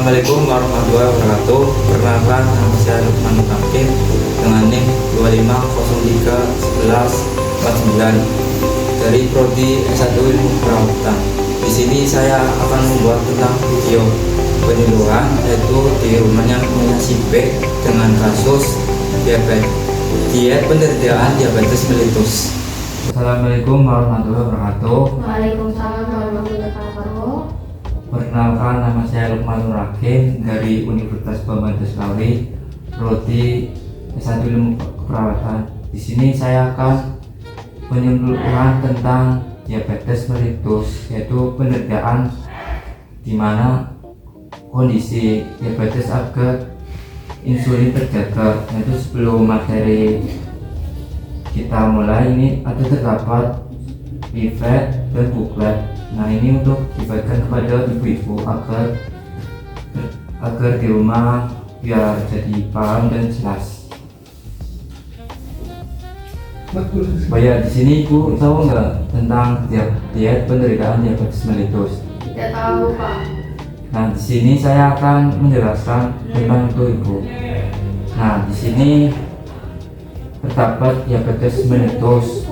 Assalamualaikum warahmatullahi wabarakatuh. Perkenalkan, nama saya Lukman Mutakin dengan NIM 25031149 dari Prodi S1 Ilmu Perawatan. Di sini saya akan membuat tentang video penyuluhan, yaitu di rumahnya punya si B dengan kasus diet penderitaan diabetes mellitus. Assalamualaikum warahmatullahi wabarakatuh. Waalaikumsalam warahmatullahi wabarakatuh. Perkenalkan, nama saya Lukman Mutakin dari Universitas Bambang Deslauri, Prodi S1 Ilmu Keperawatan. Di sini saya akan penyuluhan tentang diabetes mellitus, yaitu penderitaan di mana kondisi diabetes agar insulin terjaga. Yaitu sebelum materi kita mulai, ini ada terdapat leaflet dan booklet. Nah, ini untuk dibagikan kepada ibu-ibu agar di rumah biar jadi paham dan jelas. Oh ya, di sini ibu tahu nggak tentang diet penderitaan diabetes mellitus? Tidak tahu, Pak. Nah, di sini saya akan menjelaskan tentang itu, ibu. Nah, di sini terdapat diabetes mellitus,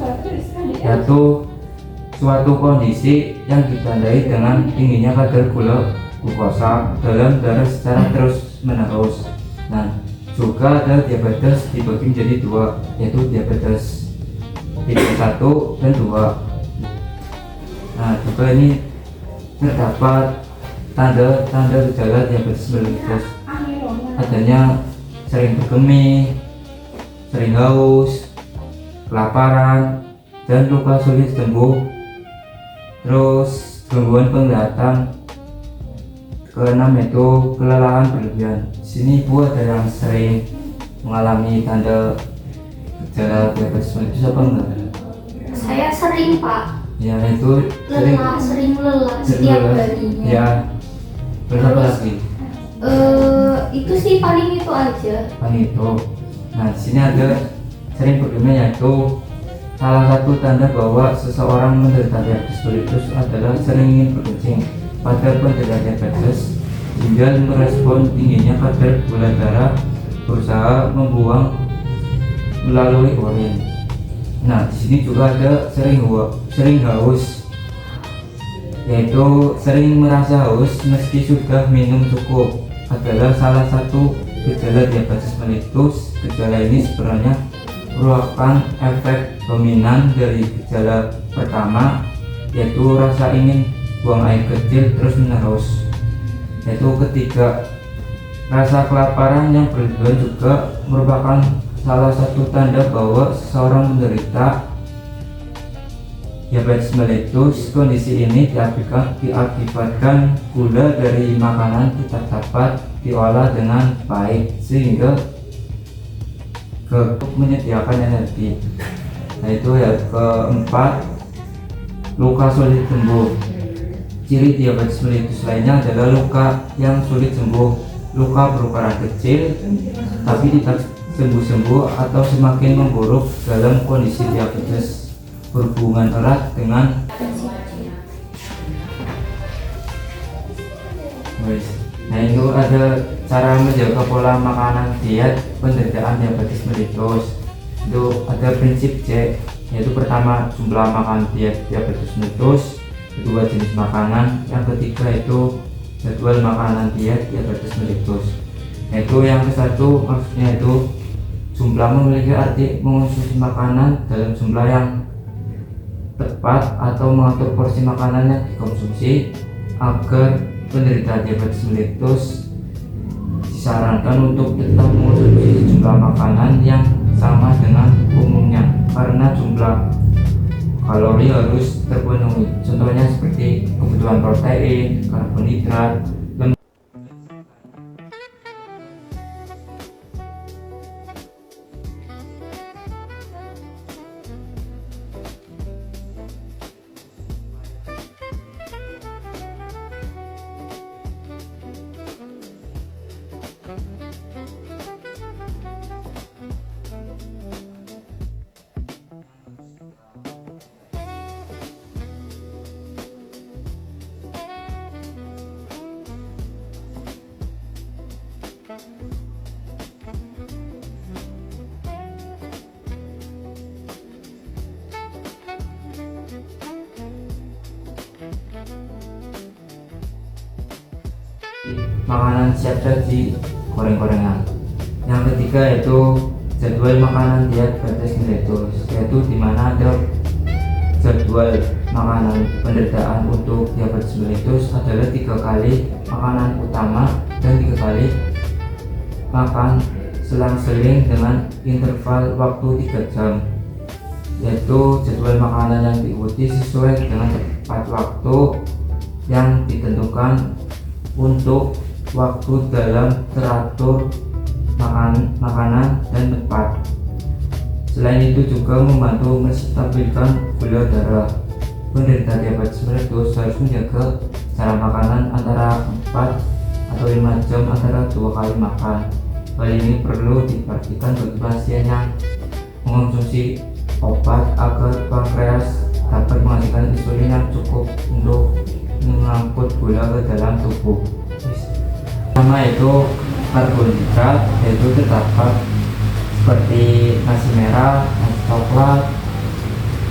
yaitu suatu kondisi yang ditandai dengan tingginya kadar gula glukosa dalam darah secara terus-menerus. Nah, juga ada diabetes dibagi menjadi dua, yaitu diabetes tipe 1 dan 2. Nah, juga ini terdapat tanda-tanda gejala diabetes mellitus, adanya sering bergemih, sering haus, kelaparan, dan luka sulit sembuh. Terus gangguan penglihatan. Keenam itu kelelahan berlebihan. Di sini ibu ada yang sering mengalami tanda gejala diabetes mellitus apa enggak? Saya sering, Pak. Ya, itu Sering lelah setiap harinya. Ya. Terus apa lagi? Itu sih paling itu aja. Paling itu. Nah, di sini ada sering bergemih, yaitu salah satu tanda bahwa seseorang menderita diabetes mellitus adalah sering ingin berkencing. Pada penderita diabetes, ginjal merespon tingginya kadar gula darah, berusaha membuang melalui urin. Nah, di sini juga ada sering haus, yaitu sering merasa haus meski sudah minum cukup, adalah salah satu gejala diabetes mellitus. Gejala ini sebenarnya merupakan efek dominan dari gejala pertama, yaitu rasa ingin buang air kecil terus menerus. Yaitu ketiga, rasa kelaparan yang berlebihan juga merupakan salah satu tanda bahwa seseorang menderita diabetes mellitus. Kondisi ini diakibatkan gula dari makanan tidak dapat diolah dengan baik sehingga menyediakan energi. Nah, itu ya. Keempat, luka sulit sembuh. Ciri diabetes mellitus lainnya adalah luka yang sulit sembuh. Luka berukuran kecil tapi tidak sembuh-sembuh atau semakin memburuk dalam kondisi diabetes berhubungan erat dengan Nah, itu ada cara menjaga pola makanan diet penderitaan diabetes mellitus. Itu ada prinsip C, yaitu pertama jumlah makan diet diabetes mellitus, kedua jenis makanan, yang ketiga itu jadwal makanan diet diabetes mellitus. Yaitu yang ke satu, maksudnya itu jumlah memiliki arti mengonsumsi makanan dalam jumlah yang tepat atau mengatur porsi makanan yang dikonsumsi. Agar penderita diabetes mellitus disarankan untuk tetap mengonsumsi jumlah makanan yang sama dengan umumnya, karena jumlah kalori harus terpenuhi. Contohnya seperti kebutuhan protein, karbohidrat, lemak. Makanan siap saji, goreng-gorengan. Yang ketiga yaitu jadwal makanan diet batas miletus, yaitu di mana ada jadwal makanan penderitaan untuk diabetes mellitus adalah 3 kali makanan utama dan 3 kali makan selang-seling dengan interval waktu 3 jam, yaitu jadwal makanan yang diikuti sesuai dengan tepat waktu yang ditentukan untuk waktu dalam teratur makanan dan tepat. Selain itu juga membantu menstabilkan gula darah. Penderita diabetes mellitus harus menjaga cara makanan antara 4 atau 5 jam antara 2 kali makan. Hal ini perlu diperhatikan bagi pasien yang mengonsumsi obat agar pankreas dapat menghasilkan insulin yang cukup untuk mengangkut gula ke dalam tubuh. Pertama itu karbohidrat, yaitu terdapat seperti nasi merah, nasi coklat,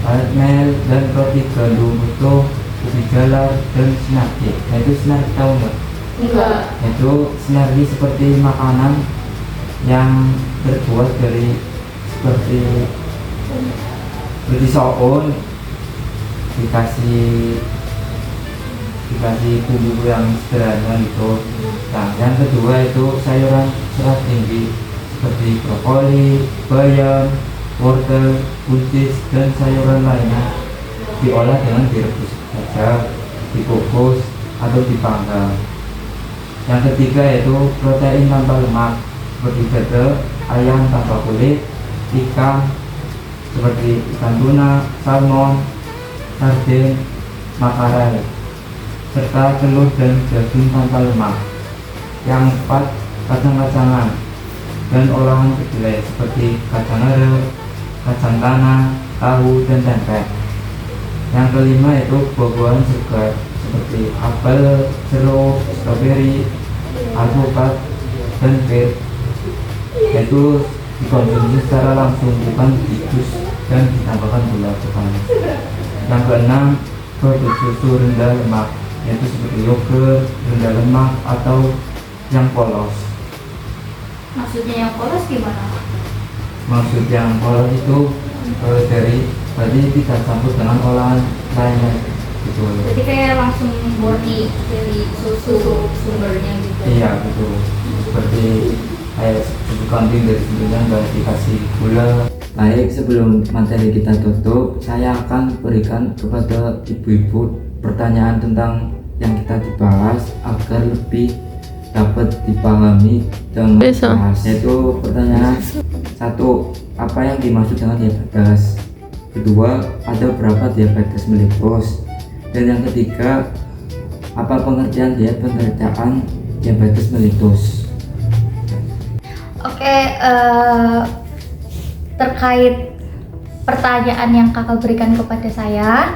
oatmeal, dan roti gandum utuh, ubi jalar, dan sinarki. Yaitu sinarki, tahu nggak? Enggak. Yaitu sinarki seperti makanan yang terbuat dari seperti soun, dikasih bumbu yang sederhana gitu. Nah, yang kedua itu sayuran serat tinggi seperti brokoli, bayam, wortel, buncis, dan sayuran lainnya diolah dengan direbus saja, dikukus, atau dipanggang. Yang ketiga yaitu protein tanpa lemak seperti dada ayam tanpa kulit, ikan seperti ikan tuna, salmon, sardin, makarel, serta telur dan daging tanpa lemak. Yang keempat, kacang-kacangan dan olahan kedelai seperti kacang merah, kacang tanah, tahu, dan tempe. Yang kelima yaitu buah-buahan segar seperti apel, jeruk, stroberi, alpukat, dan pir, yaitu dikonsumsi secara langsung, bukan dijus dan ditambahkan gula bukan. Yang keenam, produk susu rendah lemak, yaitu seperti yogurt rendah lemak atau yang polos. Maksudnya yang polos gimana? Maksud yang polos itu dari tadi tidak campur dengan olahan lainnya gitu. Jadi kayak langsung murni dari susu sumbernya gitu. Iya betul. Seperti kayak susu kambing dari sumbernya nggak dikasih gula. Baik, sebelum materi kita tutup, saya akan berikan kepada ibu-ibu pertanyaan tentang yang kita dibahas agar lebih dapat dipahami dengan jelas. Yaitu pertanyaan 1, apa yang dimaksud dengan diabetes? Kedua, ada berapa diabetes mellitus? Dan yang ketiga, apa pengertian diet penderitaan diabetes mellitus? Oke, terkait pertanyaan yang kakak berikan kepada saya,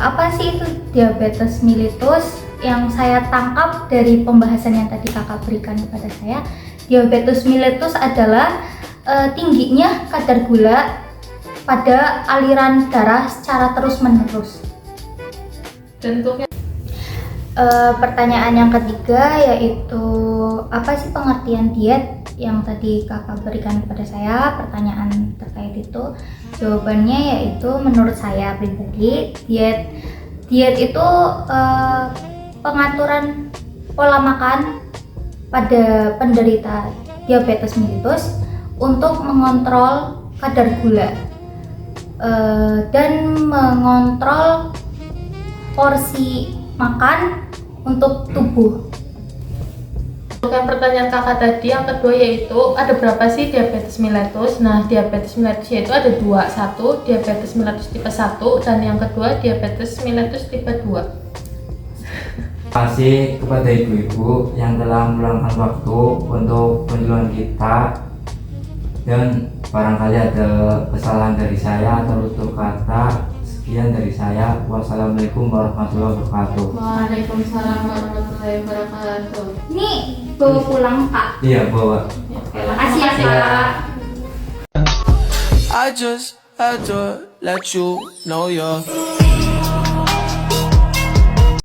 apa sih itu diabetes mellitus? Yang saya tangkap dari pembahasan yang tadi kakak berikan kepada saya, diabetes mellitus adalah tingginya kadar gula pada aliran darah secara terus-menerus. Bentuknya Pertanyaan yang ketiga yaitu apa sih pengertian diet yang tadi kakak berikan kepada saya, pertanyaan terkait itu. Jawabannya yaitu menurut saya pribadi, diet itu pengaturan pola makan pada penderita diabetes mellitus untuk mengontrol kadar gula dan mengontrol porsi makan untuk tubuh. bukan pertanyaan kakak tadi, yang kedua yaitu ada berapa sih diabetes mellitus? Nah, diabetes mellitus yaitu ada dua, satu diabetes mellitus tipe 1 dan yang kedua diabetes mellitus tipe 2. Terima kasih kepada ibu-ibu yang telah meluangkan waktu untuk kunjungan kita, dan barangkali ada kesalahan dari saya atau tutur kata. Sekian dari saya. Wassalamualaikum warahmatullahi wabarakatuh. Waalaikumsalam warahmatullahi wabarakatuh. Ini bawa pulang Kak. Iya, bawa. Oke, makasih ya Kak. I just had to let you know you're